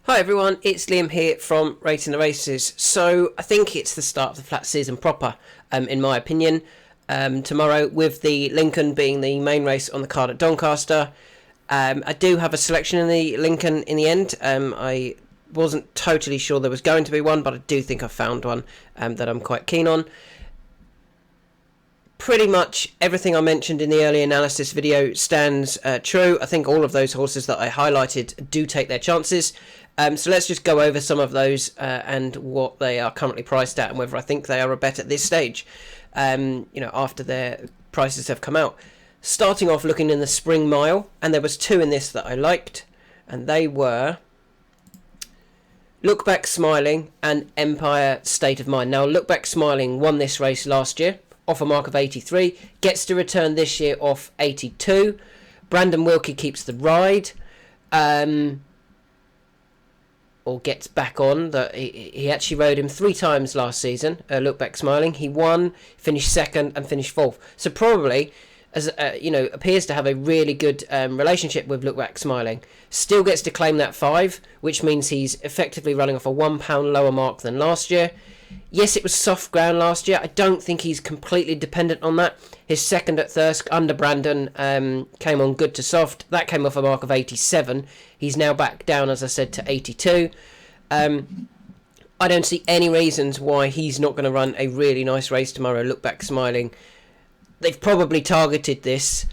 Hi everyone, it's Liam here from Rating the Races. So I think it's the start of the flat season proper, in my opinion. Tomorrow, with the Lincoln being the main race on the card at Doncaster. I do have a selection in the Lincoln in the end. I wasn't totally sure there was going to be one, but I do think I found one that I'm quite keen on. Pretty much everything I mentioned in the early analysis video stands true. I think all of those horses that I highlighted do take their chances. So let's just go over some of those and what they are currently priced at and whether I think they are a bet at this stage, after their prices have come out. Starting off looking in the Spring Mile, and there was two in this that I liked, and they were Look Back Smiling and Empire State of Mind. Now, Look Back Smiling won this race last year off a mark of 83, gets to return this year off 82. Brandon Wilkie keeps the ride. Or gets back on. He actually rode him 3 times last season. Look Back Smiling. He won, finished second, and finished fourth. So probably, as appears to have a really good relationship with Look Back Smiling. Still gets to claim that 5, which means he's effectively running off a £1 lower mark than last year. Yes, it was soft ground last year. I don't think he's completely dependent on that. His second at Thirsk under Brandon came on good to soft. That came off a mark of 87. He's now back down, as I said, to 82. I don't see any reasons why he's not going to run a really nice race tomorrow. Look Back Smiling. They've probably targeted this.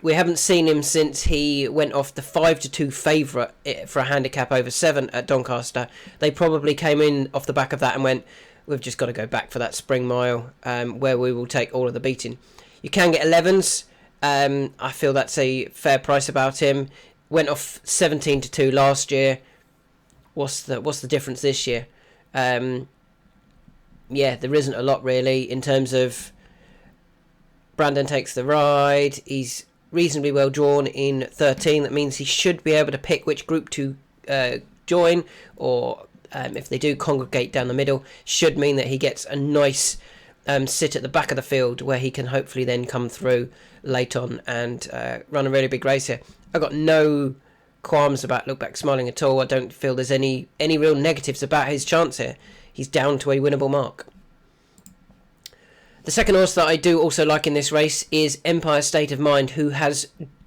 We haven't seen him since he went off the 5-2 favourite for a handicap over 7 at Doncaster. They probably came in off the back of that and went, we've just got to go back for that Spring Mile, where we will take all of the beating. You can get 11s. I feel that's a fair price about him. Went off 17-2 last year. What's the difference this year? There isn't a lot really in terms of Brandon takes the ride. He's reasonably well drawn in 13. That means he should be able to pick which group to join, or if they do congregate down the middle, should mean that he gets a nice sit at the back of the field where he can hopefully then come through late on and run a really big race here. I've got no qualms about Look Back Smiling at all. I don't feel there's any real negatives about his chance here. He's down to a winnable mark. The second horse that I do also like in this race is Empire State of Mind,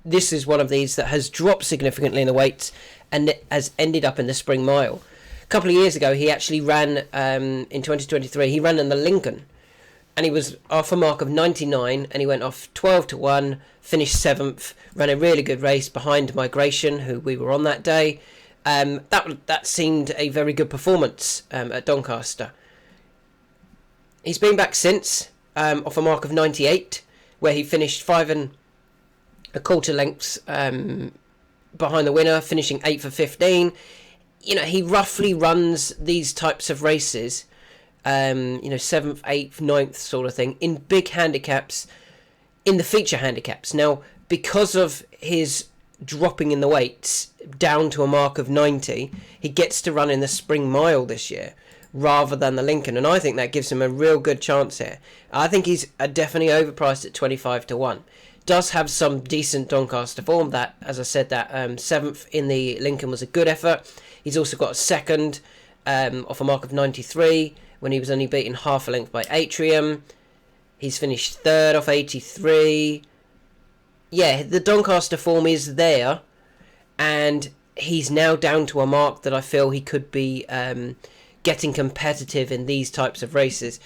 this is one of these that has dropped significantly in the weights and has ended up in the Spring Mile. A couple of years ago, he actually ran, in 2023, he ran in the Lincoln, and he was off a mark of 99, and he went off 12-1, finished 7th, ran a really good race behind Migration, who we were on that day. That seemed a very good performance at Doncaster. He's been back since, off a mark of 98, where he finished 5 1/4 lengths behind the winner, finishing 8 for 15. He roughly runs these types of races, 7th, 8th, 9th sort of thing, in big handicaps, in the feature handicaps. Now, because of his dropping in the weights down to a mark of 90, he gets to run in the Spring Mile this year, rather than the Lincoln, and I think that gives him a real good chance here. I think he's definitely overpriced at 25-1. Does have some decent Doncaster form. That, as I said, that 7th in the Lincoln was a good effort. He's also got a second off a mark of 93 when he was only beaten half a length by Atrium. He's finished 3rd off 83. Yeah, the Doncaster form is there, and he's now down to a mark that I feel he could be getting competitive in these types of races.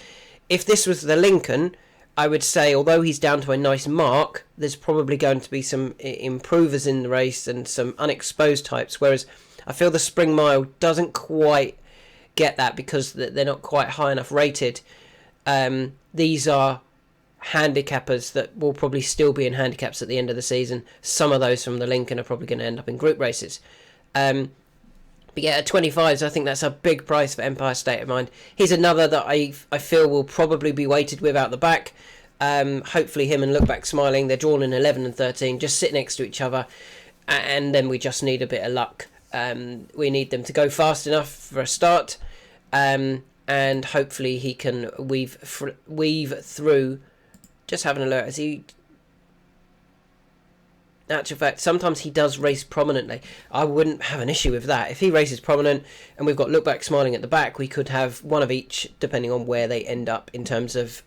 If this was the Lincoln, I would say, although he's down to a nice mark, there's probably going to be some improvers in the race and some unexposed types, whereas I feel the Spring Mile doesn't quite get that because they're not quite high enough rated. These are handicappers that will probably still be in handicaps at the end of the season. Some of those from the Lincoln are probably going to end up in group races. But yeah, at 25s, I think that's a big price for Empire State of Mind. Here's another that I feel will probably be weighted with out the back. Hopefully him and Look Back Smiling, they're drawn in 11 and 13, just sit next to each other. And then we just need a bit of luck. We need them to go fast enough for a start. And hopefully he can weave through. Just having a look. actual fact, sometimes he does race prominently. I wouldn't have an issue with that. If he races prominent and we've got Look Back Smiling at the back, we could have one of each, depending on where they end up in terms of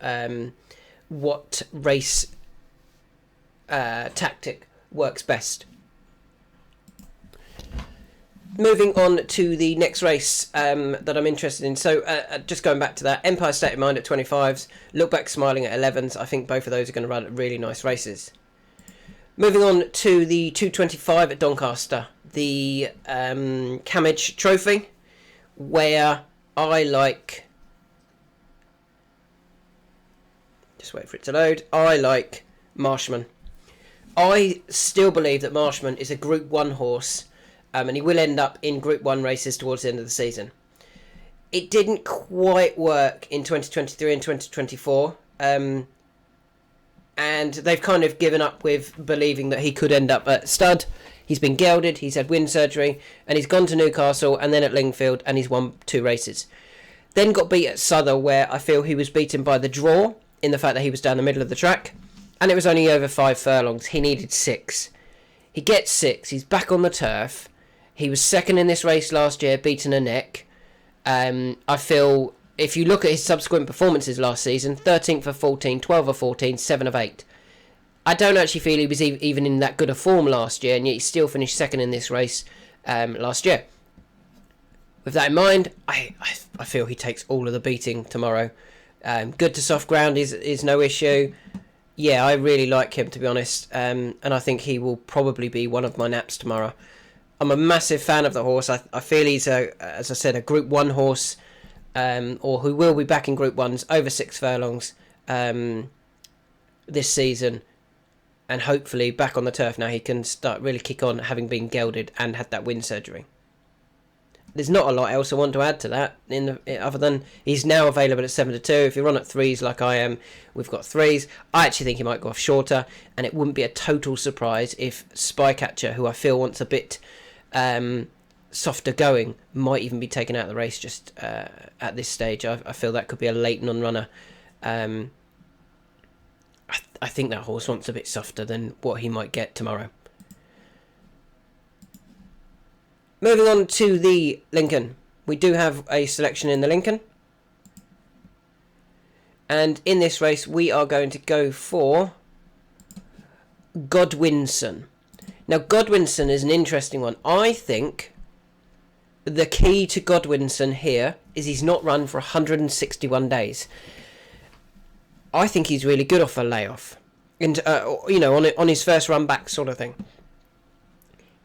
what race tactic works best. Moving on to the next race that I'm interested in. So just going back to that, Empire State of Mind at 25s, Look Back Smiling at 11s. I think both of those are going to run really nice races. Moving on to the 225 at Doncaster, the Cammidge Trophy, where I like... Just wait for it to load. I like Marshman. I still believe that Marshman is a Group 1 horse, and he will end up in Group 1 races towards the end of the season. It didn't quite work in 2023 and 2024, and they've kind of given up with believing that he could end up at stud. He's been gelded, he's had wind surgery, and he's gone to Newcastle and then at Lingfield, and he's won 2 races. Then got beat at Southall, where I feel he was beaten by the draw, in the fact that he was down the middle of the track, and it was only over 5 furlongs. He needed 6. He gets 6, he's back on the turf. He was second in this race last year, beaten a neck. I feel, if you look at his subsequent performances last season, 13th of 14, 12 of 14, 7 of 8. I don't actually feel he was even in that good a form last year, and yet he still finished second in this race last year. With that in mind, I feel he takes all of the beating tomorrow. Good to soft ground is no issue. Yeah, I really like him, to be honest, and I think he will probably be one of my naps tomorrow. I'm a massive fan of the horse. I feel he's, as I said, a Group 1 horse, or who will be back in Group 1s over 6 furlongs this season, and hopefully back on the turf now. He can start really kick on, having been gelded and had that wind surgery. There's not a lot else I want to add to that, other than he's now available at 7 to 2. If you're on at 3s like I am, we've got 3s. I actually think he might go off shorter, and it wouldn't be a total surprise if Spycatcher, who I feel wants a bit softer going, might even be taken out of the race just at this stage. I feel that could be a late non-runner. I think that horse wants a bit softer than what he might get tomorrow. Moving on to the Lincoln. We do have a selection in the Lincoln. And in this race, we are going to go for Godwinson. Now, Godwinson is an interesting one. I think the key to Godwinson here is he's not run for 161 days. I think he's really good off a layoff. And, on his first run back sort of thing.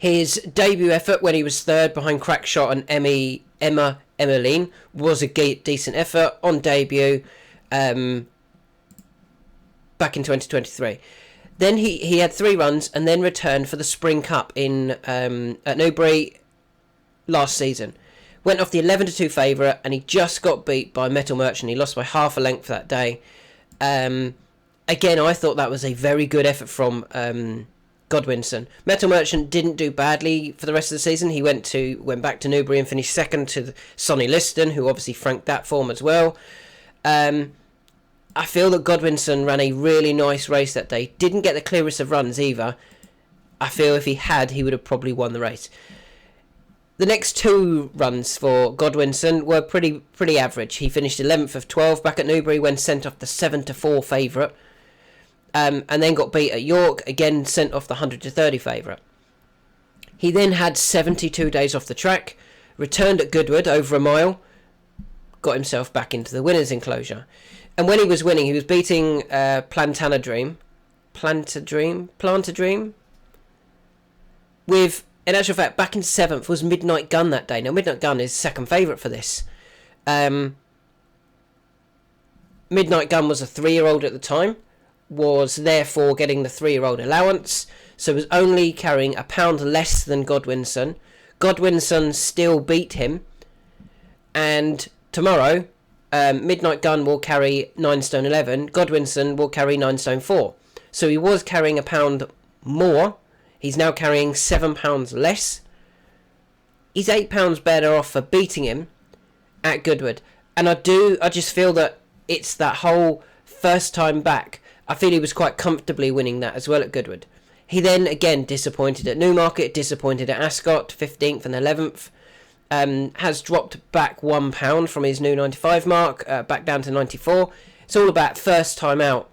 His debut effort when he was third behind Crackshot and Emma Emmeline was a decent effort on debut back in 2023. Then he had 3 runs and then returned for the Spring Cup in at Newbury last season. Went off the 11 to 2 favourite, and he just got beat by Metal Merchant. He lost by half a length that day. Again, I thought that was a very good effort from Godwinson. Metal Merchant didn't do badly for the rest of the season. He went back to Newbury and finished second to Sonny Liston, who obviously franked that form as well. I feel that Godwinson ran a really nice race that day. Didn't get the clearest of runs either. I feel if he had, he would have probably won the race. The next 2 runs for Godwinson were pretty average. He finished 11th of 12 back at Newbury when sent off the 7 to 4 favourite. And then got beat at York, again sent off the 100 to 30 favourite. He then had 72 days off the track, returned at Goodwood over a mile, got himself back into the winner's enclosure. And when he was winning, he was beating Planter Dream, with, in actual fact, back in 7th was Midnight Gun that day. Now, Midnight Gun is second favourite for this. Midnight Gun was a 3-year-old at the time, was therefore getting the 3-year-old allowance, so was only carrying £1 less than Godwinson. Godwinson still beat him, and tomorrow Midnight Gun will carry 9 stone 11, Godwinson will carry 9 stone 4. So he was carrying £1 more, he's now carrying £7 less. He's £8 better off for beating him at Goodwood, and I just feel that it's that whole first time back. I feel he was quite comfortably winning that as well at Goodwood. He then again disappointed at Newmarket, disappointed at Ascot, 15th and 11th. Has dropped back £1 from his new 95 mark, back down to 94. It's all about first time out.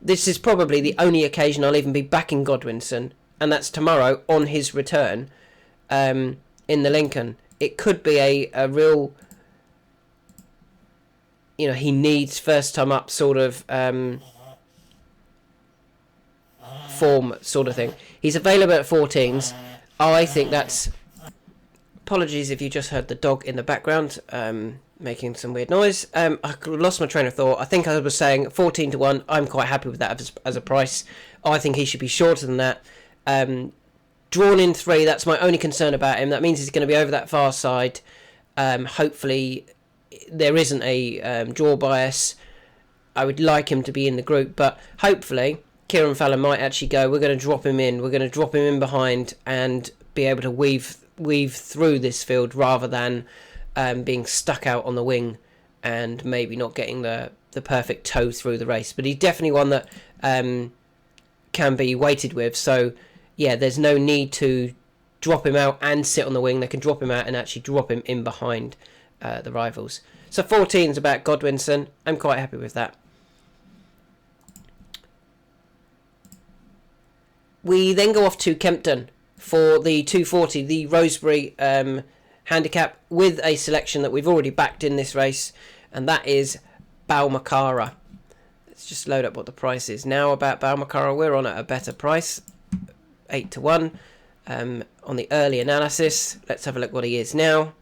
This is probably the only occasion I'll even be backing Godwinson, and that's tomorrow on his return in the Lincoln. It could be a real, he needs first time up sort of form sort of thing. He's available at 14s. I think that's... Apologies if you just heard the dog in the background making some weird noise. I lost my train of thought. I think I was saying 14 to 1. I'm quite happy with that as a price. I think he should be shorter than that. Drawn in 3, that's my only concern about him. That means he's going to be over that far side. Hopefully there isn't a draw bias. I would like him to be in the group, but hopefully Kieran Fallon might actually go, we're going to drop him in. We're going to drop him in behind and be able to weave through this field rather than being stuck out on the wing and maybe not getting the perfect toe through the race. But he's definitely one that can be weighted with. So, yeah, there's no need to drop him out and sit on the wing. They can drop him out and actually drop him in behind the rivals. So 14 is about Godwinson. I'm quite happy with that. We then go off to Kempton for the 240, the Rosebery Handicap, with a selection that we've already backed in this race, and that is Balmacara. Let's just load up what the price is now about Balmacara. We're on at a better price, 8 to 1 on the early analysis. Let's have a look what he is now.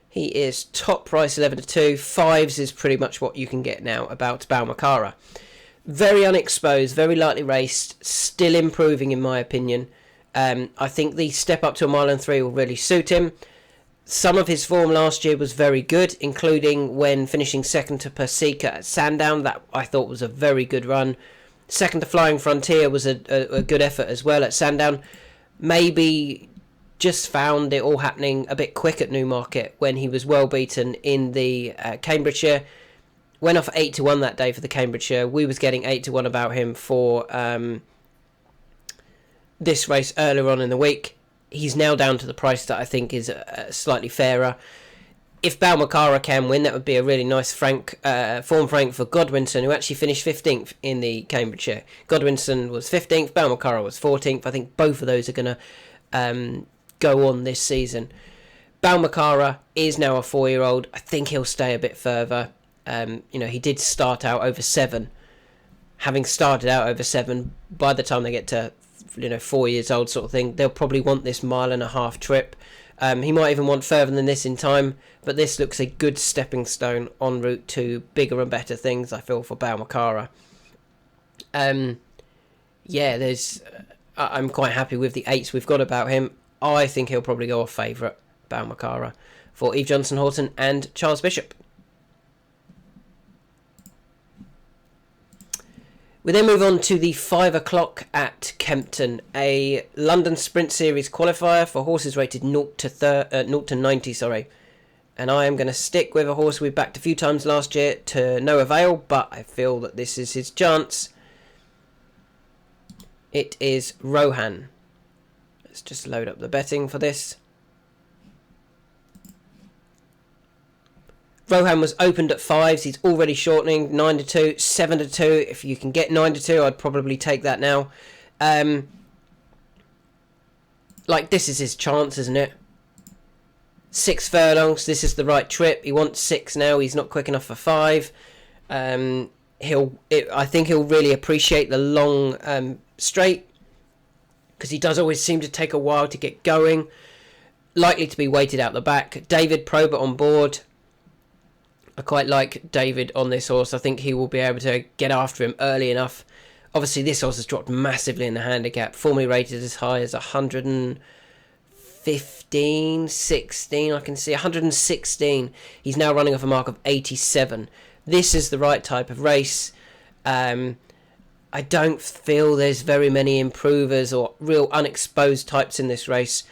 He is top price 11 to 2. 5s is pretty much what you can get now about Balmacara. Very unexposed, very lightly raced, still improving in my opinion. I think the step up to a mile and 3 will really suit him. Some of his form last year was very good, including when finishing second to Persica at Sandown. That I thought was a very good run. Second to Flying Frontier was a good effort as well at Sandown. Maybe just found it all happening a bit quick at Newmarket when he was well beaten in the Cambridgeshire. Went off 8 to 1 that day for the Cambridgeshire. We was getting 8 to 1 about him for this race earlier on in the week. He's now down to the price that I think is slightly fairer. If Balmacara can win, that would be a really nice form frank for Godwinson, who actually finished 15th in the Cambridgeshire. Godwinson was 15th, Balmacara was 14th. I think both of those are going to go on this season. Balmacara is now a 4-year-old. I think he'll stay a bit further. He did start out over 7. Having started out over 7, by the time they get to 4 years old sort of thing, they'll probably want this 1.5 mile trip. He might even want further than this in time, but this looks a good stepping stone en route to bigger and better things, I feel, for Balmacara. I'm quite happy with the 8s we've got about him. I think he'll probably go off favourite, Balmacara, for Eve Johnson Horton and Charles Bishop. We then move on to the 5 o'clock at Kempton, a London Sprint Series qualifier for horses rated 0 to 90. And I am going to stick with a horse we backed a few times last year to no avail, but I feel that this is his chance. It is Rohan. Let's just load up the betting for this. Rohan was opened at 5s. He's already shortening 9 to 2, 7 to 2. If you can get 9 to 2, I'd probably take that now. This is his chance, isn't it? 6 furlongs. This is the right trip. He wants 6 now. He's not quick enough for 5. I think he'll really appreciate the long straight, because he does always seem to take a while to get going. Likely to be weighted out the back. David Probert on board. I quite like David on this horse. I think he will be able to get after him early enough. Obviously, this horse has dropped massively in the handicap. Formerly rated as high as 115, 16. I can see 116. He's now running off a mark of 87. This is the right type of race. I don't feel there's very many improvers or real unexposed types in this race.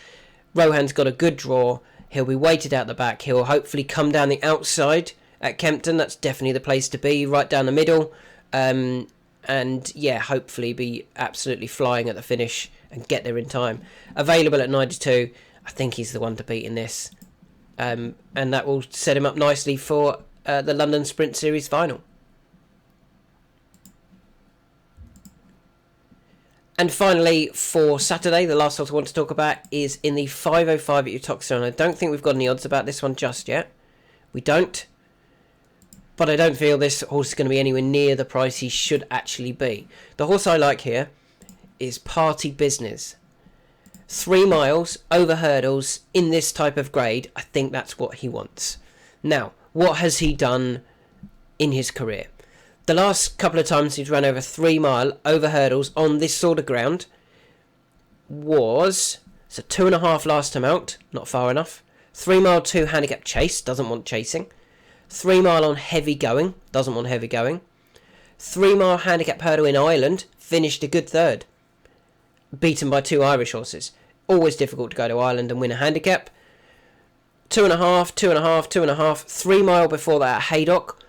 Rohan's got a good draw. He'll be weighted out the back. He'll hopefully come down the outside at Kempton. That's definitely the place to be, right down the middle. And and yeah, hopefully be absolutely flying at the finish and get there in time. Available at 92, I think he's the one to beat in this, and that will set him up nicely for the London Sprint Series final. And finally, for Saturday, the last horse I want to talk about is in the 505 at Uttoxeter, and I don't think we've got any odds about this one just yet. We don't. But I don't feel this horse is going to be anywhere near the price he should actually be. The horse I like here is Party Business. 3 miles, over hurdles, in this type of grade. I think that's what he wants. Now, what has he done in his career? The last couple of times he's run over 3 mile, over hurdles, on this sort of ground was... So 2.5 last time out, not far enough. 3 mile 2 handicap chase, doesn't want chasing. 3 mile on heavy going, doesn't want heavy going. 3 mile handicap hurdle in Ireland, finished a good third. Beaten by 2 Irish horses. Always difficult to go to Ireland and win a handicap. 2.5, 2.5, 2.5. 3 mile before that at Haydock,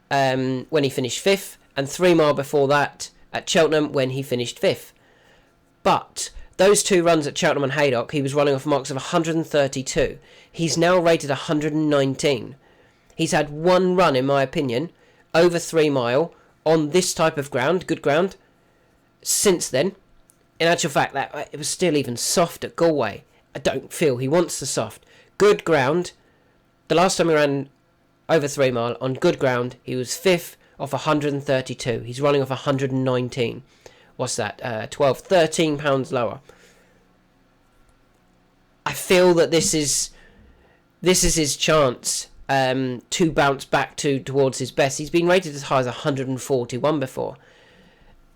when he finished 5th. And 3 mile before that at Cheltenham when he finished 5th. But those 2 runs at Cheltenham and Haydock, he was running off marks of 132. He's now rated 119. He's had 1 run, in my opinion, over 3 mile on this type of ground, good ground, since then. In actual fact, that it was still even soft at Galway. I don't feel he wants the soft. Good ground. The last time he ran over 3 mile on good ground, he was 5th off 132. He's running off 119. What's that? 12, 13 pounds lower. I feel that this is his chance to bounce back towards his best. He's been rated as high as 141 before,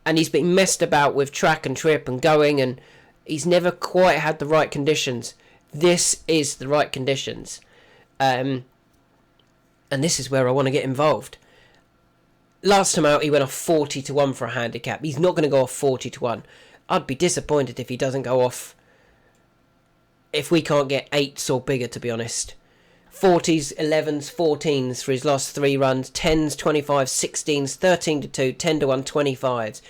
and he's been messed about with track and trip and going, and he's never quite had the right conditions. This is the right conditions, and this is where I want to get involved. Last time out he went off 40-1 for a handicap. He's not going to go off 40-1. I'd be disappointed if he doesn't go off, if we can't get 8s or bigger, to be honest. 40s, 11s, 14s for his last 3 runs, 10s, 25s, 16s, 13-2, 10-1, 25s.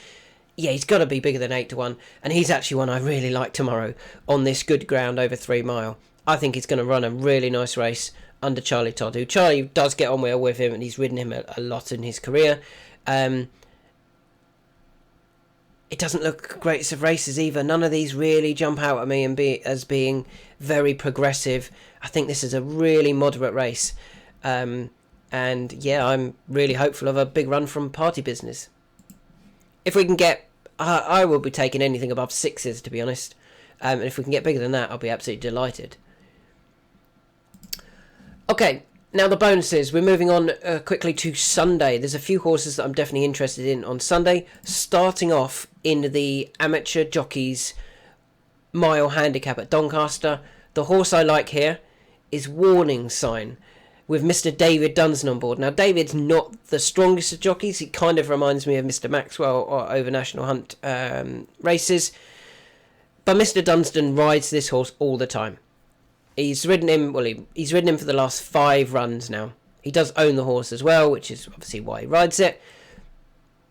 Yeah, he's got to be bigger than 8-1, and he's actually one I really like tomorrow on this good ground over 3 mile. I think he's going to run a really nice race under Charlie Todd, who Charlie does get on well with him, and he's ridden him a lot in his career. It doesn't look great of races either. None of these really jump out at me as being very progressive. I think this is a really moderate race. And yeah, I'm really hopeful of a big run from Party Business. If we can get... I will be taking anything above 6s, to be honest. And if we can get bigger than that, I'll be absolutely delighted. Okay, now the bonuses. We're moving on quickly to Sunday. There's a few horses that I'm definitely interested in on Sunday. Starting off in the amateur jockeys mile handicap at Doncaster. The horse I like here is Warning Sign, with Mr. David Dunstan on board. Now, David's not the strongest of jockeys. He kind of reminds me of Mr. Maxwell or over National Hunt races. But Mr. Dunstan rides this horse all the time. He's ridden him, he's ridden him for the last 5 runs now. He does own the horse as well, which is obviously why he rides it.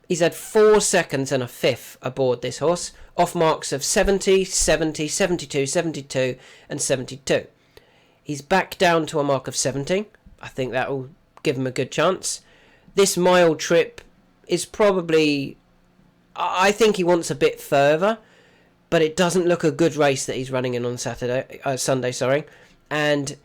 He's had 4 seconds and a 5th aboard this horse, off marks of 70, 70, 72, 72 and 72. He's back down to a mark of 70. I think that will give him a good chance. This mile trip is probably... I think he wants a bit further, but it doesn't look a good race that he's running in on Sunday. And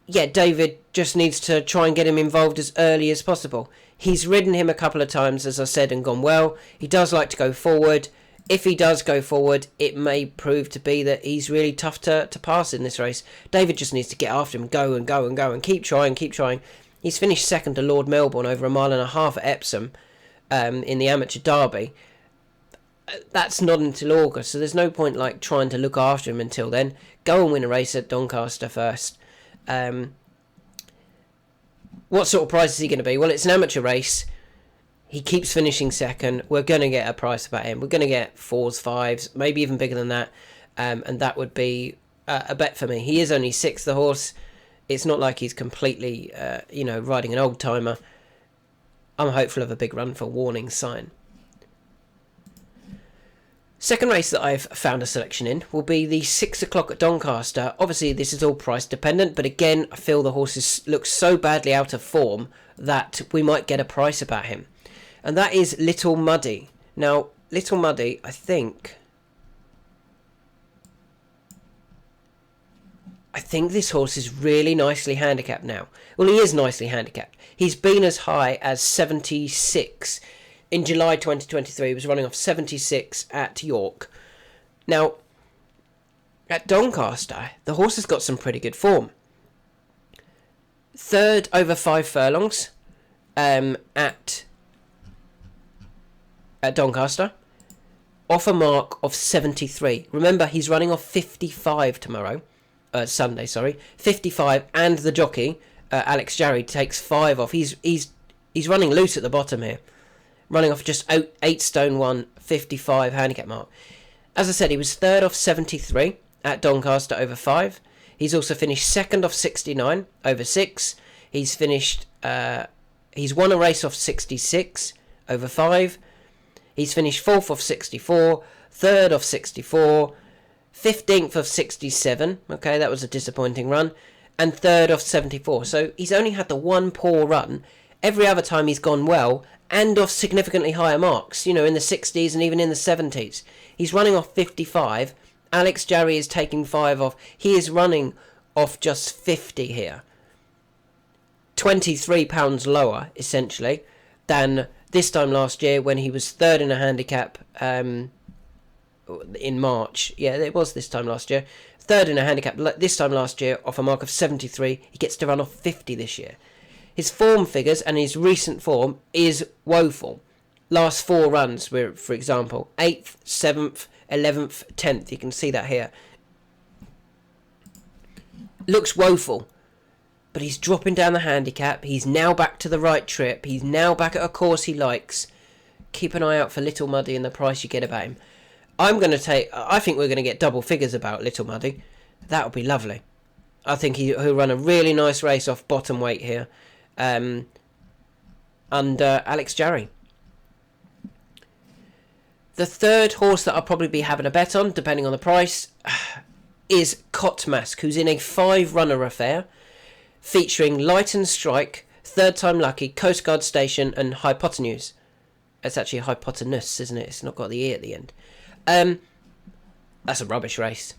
yeah, David just needs to try and get him involved as early as possible. He's ridden him a couple of times, as I said, and gone well. He does like to go forward. If he does go forward, it may prove to be that he's really tough to pass in this race. David just needs to get after him, go and go and go, and keep trying. He's finished second to Lord Melbourne over 1.5 miles at Epsom in the amateur derby. That's not until August, so there's no point like trying to look after him until then. Go and win a race at Doncaster first. What sort of price is he going to be? Well, it's an amateur race. He keeps finishing second. We're going to get a price about him. We're going to get 4s, 5s, maybe even bigger than that. And that would be a bet for me. He is only 6th, the horse. It's not like he's completely, riding an old-timer. I'm hopeful of a big run for Warning Sign. Second race that I've found a selection in will be the 6 o'clock at Doncaster. Obviously, this is all price dependent, but again, I feel the horse looks so badly out of form that we might get a price about him. And that is Little Muddy. Now, Little Muddy, I think this horse is really nicely handicapped now. Well, he is nicely handicapped. He's been as high as 76. In July 2023, he was running off 76 at York. Now, at Doncaster, the horse has got some pretty good form. Third over 5 furlongs at Doncaster, off a mark of 73. Remember, he's running off 55 tomorrow. Sunday, 55, and the jockey, Alex Jarry, takes 5 off. He's running loose at the bottom here. Running off just 8 stone 1, 55 handicap mark. As I said, he was third off 73 at Doncaster over 5. He's also finished second off 69 over 6. He's finished, he's won a race off 66 over 5. He's finished fourth off 64, third off 64, 15th of 67. Okay, that was a disappointing run. And third off 74. So he's only had the one poor run. Every other time he's gone well, and off significantly higher marks, in the 60s and even in the 70s. He's running off 55. Alex Jarry is taking 5 off. He is running off just 50 here. £23 lower, essentially, than this time last year when he was third in a handicap in March. Yeah, it was this time last year. Third in a handicap this time last year off a mark of 73. He gets to run off 50 this year. His form figures and his recent form is woeful. Last 4 runs, were, for example, 8th, 7th, 11th, 10th. You can see that here. Looks woeful. But he's dropping down the handicap. He's now back to the right trip. He's now back at a course he likes. Keep an eye out for Little Muddy and the price you get about him. I think we're going to get double figures about Little Muddy. That would be lovely. I think he'll run a really nice race off bottom weight here. Under Alex Jarry. The third horse that I'll probably be having a bet on, depending on the price, is Cotmask, who's in a 5-runner affair, featuring Light and Strike, Third Time Lucky, Coast Guard Station, and Hypotenuse. It's actually Hypotenuse, isn't it? It's not got the E at the end. That's a rubbish race.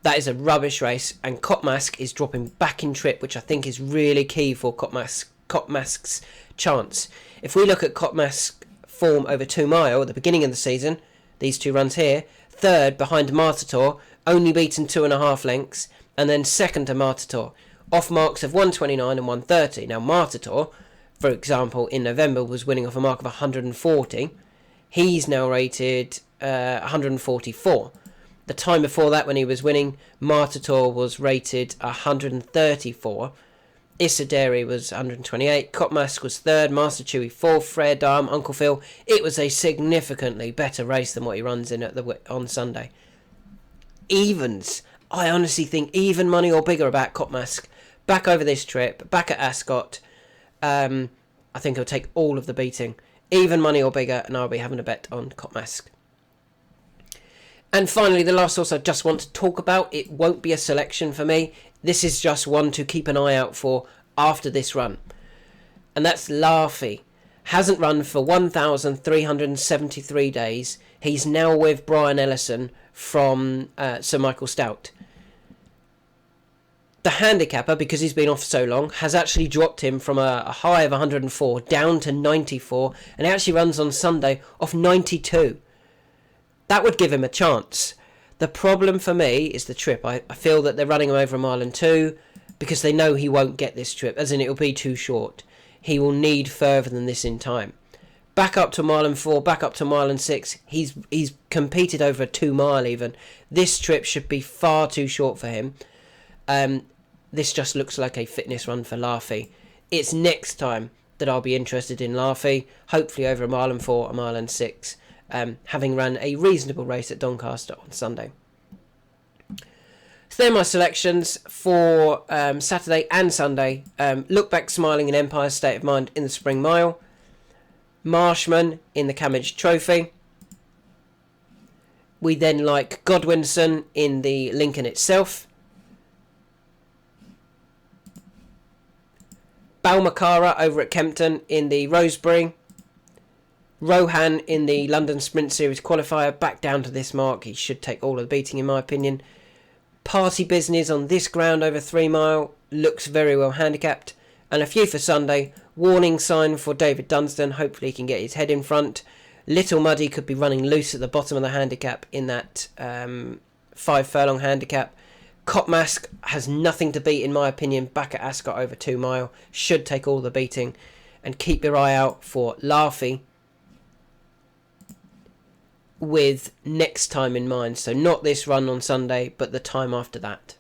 That is a rubbish race, and Cotmask is dropping back in trip, which I think is really key for Cotmask's chance. If we look at Cotmask's form over 2 mile at the beginning of the season, these 2 runs here, third behind Martator, only beaten 2.5 lengths, and then second to Martator, off marks of 129 and 130. Now Martator, for example, in November was winning off a mark of 140. He's now rated 144. The time before that, when he was winning, Martator was rated 134. Isideri was 128. Cotmask was third. Master Chewy fourth. Frere Dam, Uncle Phil. It was a significantly better race than what he runs in on Sunday. Evens. I honestly think even money or bigger about Cotmask. Back over this trip. Back at Ascot. I think he'll take all of the beating. Even money or bigger, and I'll be having a bet on Cotmask. And finally, the last horse I just want to talk about. It won't be a selection for me. This is just one to keep an eye out for after this run. And that's Larfy. Hasn't run for 1,373 days. He's now with Brian Ellison from Sir Michael Stout. The handicapper, because he's been off so long, has actually dropped him from a high of 104 down to 94. And he actually runs on Sunday off 92. That would give him a chance. The problem for me is the trip. I feel that they're running him over a mile and 2 because they know he won't get this trip, as in it'll be too short. He will need further than this in time. Back up to a mile and 4, back up to a mile and 6. He's competed over a 2 mile even. This trip should be far too short for him. This just looks like a fitness run for Larfy. It's next time that I'll be interested in Larfy. Hopefully over a mile and 4, a mile and 6. Having run a reasonable race at Doncaster on Sunday. So they're my selections for Saturday and Sunday. Look Back Smiling and Empire State of Mind in the Spring Mile. Marshman in the Cammidge Trophy. We then like Godwinson in the Lincoln itself. Balmacara over at Kempton in the Rosebery. Rohan in the London Sprint Series qualifier, back down to this mark. He should take all of the beating in my opinion. Party Business on this ground over 3 mile, looks very well handicapped. And a few for Sunday. Warning sign for David Dunstan, hopefully he can get his head in front. Little Muddy could be running loose at the bottom of the handicap in that 5 furlong handicap. Copmask has nothing to beat in my opinion, back at Ascot over 2 mile, should take all the beating. And keep your eye out for Laffy with next time in mind. So not this run on Sunday, but the time after that.